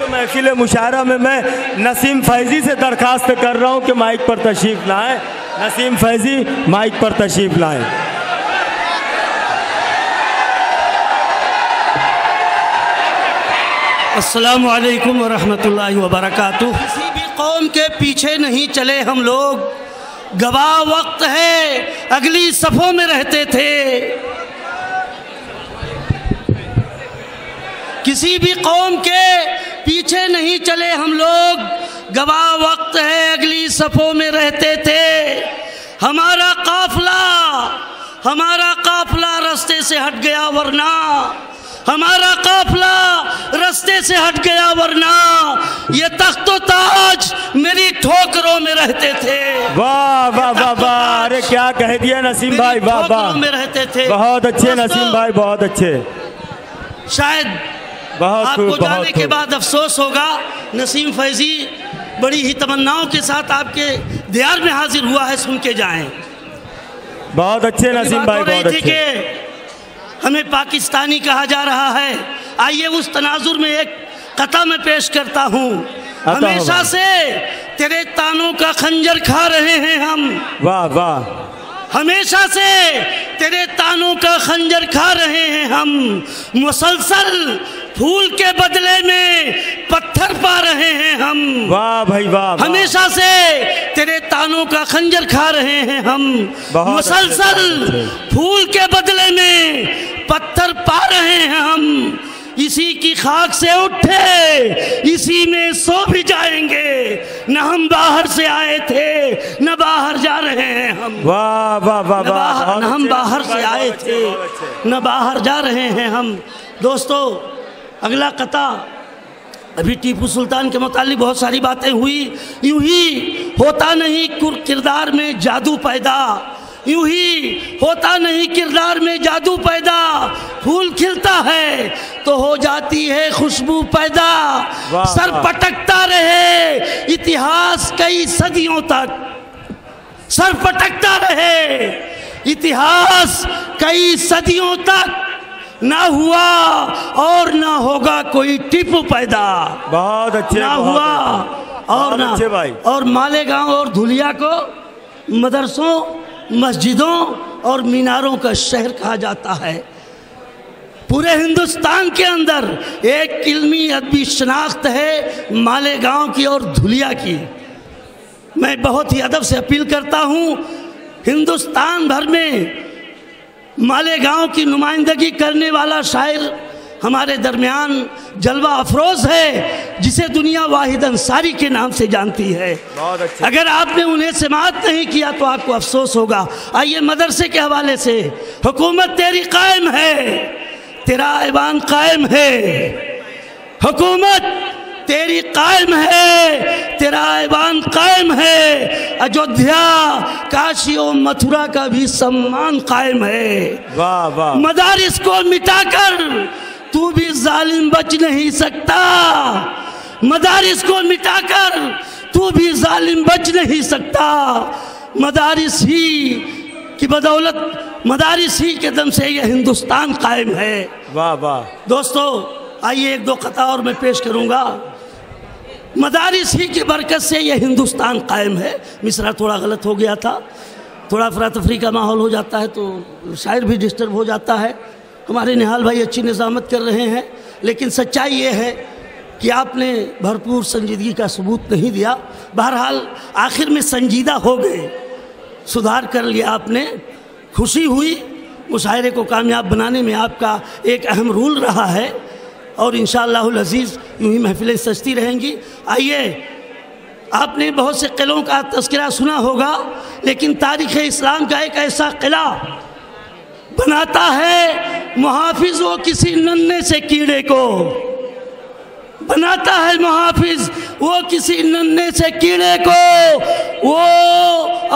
محفل مشاعرہ میں نسیم فیضی سے درخواست کر رہا ہوں کہ مائک پر تشریف لائیں. نسیم فیضی مائک پر تشریف لائیں. السلام علیکم ورحمۃ اللہ وبرکاتہ. کسی بھی قوم کے پیچھے نہیں چلے ہم لوگ، گواہ وقت ہے اگلی صفوں میں رہتے تھے. کسی بھی قوم کے پیچھے نہیں چلے ہم لوگ، گواہ وقت ہے اگلی صفوں میں رہتے تھے. ہمارا قافلہ رستے سے ہٹ گیا ورنہ، ہمارا قافلہ رستے سے ہٹ گیا ورنہ یہ تخت و تاج میری ٹھوکروں میں رہتے تھے. واہ واہ واہ واہ، ارے کیا کہہ دیا نسیم بھائی، واہ واہ، میں رہتے تھے. بہت اچھے نسیم بھائی، بہت اچھے. شاید آپ کو جانے کے بعد افسوس ہوگا، نسیم فیضی بڑی ہی تمناؤں کے ساتھ آپ کے دیار میں حاضر ہوا ہے، سن کے جائیں. بہت اچھے نسیم بھائی، بہت اچھے. ہمیں پاکستانی کہا جا رہا ہے. آئیے اس تناظر میں ایک قطعہ میں پیش کرتا ہوں. ہمیشہ سے تیرے تانوں کا خنجر کھا رہے ہیں ہم. واہ واہ. ہمیشہ سے تیرے تانوں کا خنجر کھا رہے ہیں ہم. مسلسل پھول کے بدلے میں پتھر پا رہے ہیں ہم. واہ بھائی واہ. ہمیشہ سے تیرے تانوں کا خنجر کھا رہے ہیں ہم. مسلسل پھول کے بدلے میں پتھر پا رہے ہیں ہم. اسی کی خاک سے اٹھے اسی میں سو بھی جائیں گے. نہ ہم باہر سے آئے تھے نہ باہر جا رہے ہیں ہم. واہ واہ واہ واہ. نہ ہم باہر سے آئے تھے نہ باہر جا رہے ہیں ہم. دوستو اگلا قطعہ، ابھی ٹیپو سلطان کے متعلق بہت ساری باتیں ہوئی. یوں ہی ہوتا نہیں کردار میں جادو پیدا، یوں ہی ہوتا نہیں کردار میں جادو پیدا. پھول کھلتا ہے تو ہو جاتی ہے خوشبو پیدا. سر پٹکتا رہے اتہاس کئی صدیوں تک، سر پٹکتا رہے اتہاس کئی صدیوں تک. نہ ہوا اور نہ ہوگا کوئی ٹیپو پیدا. بہت اچھے. نہ ہوا اور نہ. اور مالیگاؤں اور دھولیا کو مدرسوں، مسجدوں اور میناروں کا شہر کہا جاتا ہے. پورے ہندوستان کے اندر ایک علمی ادبی شناخت ہے مالیگاؤں کی اور دھولیا کی. میں بہت ہی ادب سے اپیل کرتا ہوں، ہندوستان بھر میں مالیگاؤں کی نمائندگی کرنے والا شاعر ہمارے درمیان جلوہ افروز ہے جسے دنیا واحد انصاری کے نام سے جانتی ہے. اگر آپ نے انہیں سماعت نہیں کیا تو آپ کو افسوس ہوگا. آئیے مدرسے کے حوالے سے، حکومت تیری قائم ہے، تیرا ایوان قائم ہے. حکومت تیری قائم ہے، تیرا ایوان قائم ہے. اجودھیا، کاشی و متھرا کا بھی سمان قائم ہے. واہ واہ. مدارس کو مٹا کر تو بھی ظالم بچ نہیں سکتا. مدارس کو مٹا کر تو بھی ظالم بچ نہیں سکتا. مدارس ہی کی بدولت، مدارس ہی کے دم سے یہ ہندوستان قائم ہے. واہ واہ. دوستو آئیے ایک دو قطعہ اور میں پیش کروں گا. مدارس ہی کی برکت سے یہ ہندوستان قائم ہے. مصرع تھوڑا غلط ہو گیا تھا، تھوڑا افراتفری کا ماحول ہو جاتا ہے تو شاعر بھی ڈسٹرب ہو جاتا ہے. ہمارے نہال بھائی اچھی نظامت کر رہے ہیں، لیکن سچائی یہ ہے کہ آپ نے بھرپور سنجیدگی کا ثبوت نہیں دیا. بہرحال آخر میں سنجیدہ ہو گئے، سدھار کر لیا آپ نے. خوشی ہوئی. مشاعرے کو کامیاب بنانے میں آپ کا ایک اہم رول رہا ہے اور انشاءاللہ العزیز یوں ہی محفلیں سجتی رہیں گی. آئیے، آپ نے بہت سے قلعوں کا تذکرہ سنا ہوگا، لیکن تاریخ اسلام کا ایک ایسا قلعہ بناتا ہے محافظ وہ کسی ننھے سے کیڑے کو. بناتا ہے محافظ وہ کسی ننھے سے کیڑے کو. وہ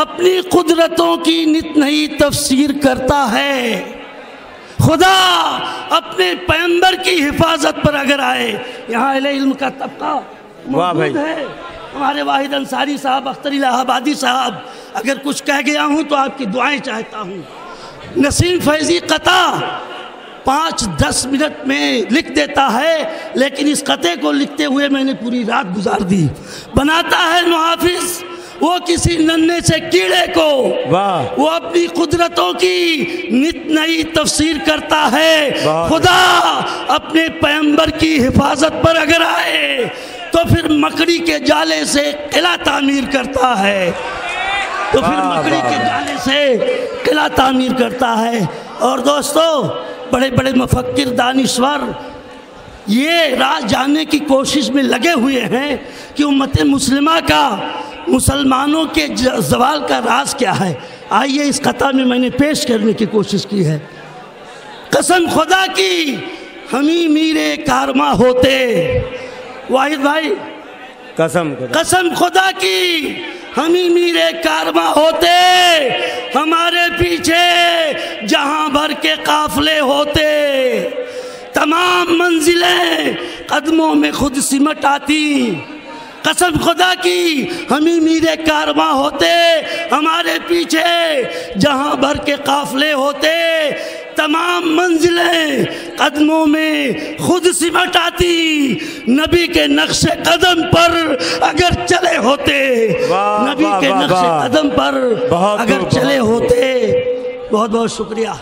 اپنی قدرتوں کی نت نئی تفسیر کرتا ہے. خدا اپنے پیغمبر کی حفاظت پر اگر آئے. یہاں اہل علم کا طبقہ موجود ہے. ہمارے واحد انصاری صاحب، اختر الہ آبادی صاحب، اگر کچھ کہہ گیا ہوں تو آپ کی دعائیں چاہتا ہوں. نسیم فیضی قطع 5-10 منٹ میں لکھ دیتا ہے، لیکن اس قطعے کو لکھتے ہوئے میں نے پوری رات گزار دی. بناتا ہے محافظ وہ کسی ننھے سے کیڑے کو، وہ اپنی قدرتوں کی نت نئی تفسیر کرتا ہے. خدا اپنے پیغمبر کی حفاظت پر اگر آئے تو پھر مکڑی کے جالے سے قلعہ تعمیر کرتا ہے. قلعہ تعمیر کرتا ہے. اور دوستو، بڑے بڑے مفکر دانشور یہ راز جاننے کی کوشش میں لگے ہوئے ہیں کہ امت مسلمہ کا، مسلمانوں کے زوال کا راز کیا ہے. آئیے اس قطعہ میں میں نے پیش کرنے کی کوشش کی ہے. قسم خدا کی ہمیں میرے کارواں ہوتے. واحد بھائی، قسم خدا کی ہمیں میرے کارواں ہوتے، ہمارے پیچھے جہاں بھر کے قافلے ہوتے. تمام منزلیں قدموں میں خود سمٹ آتی. قسم خدا کی ہمیں میرے کارواں ہوتے، ہمارے پیچھے جہاں بھر کے قافلے ہوتے. تمام منزلیں قدموں میں خود سمٹ آتی. نبی کے نقش قدم پر اگر چلے ہوتے، نبی کے نقش قدم پر اگر چلے ہوتے. بہت بہت شکریہ.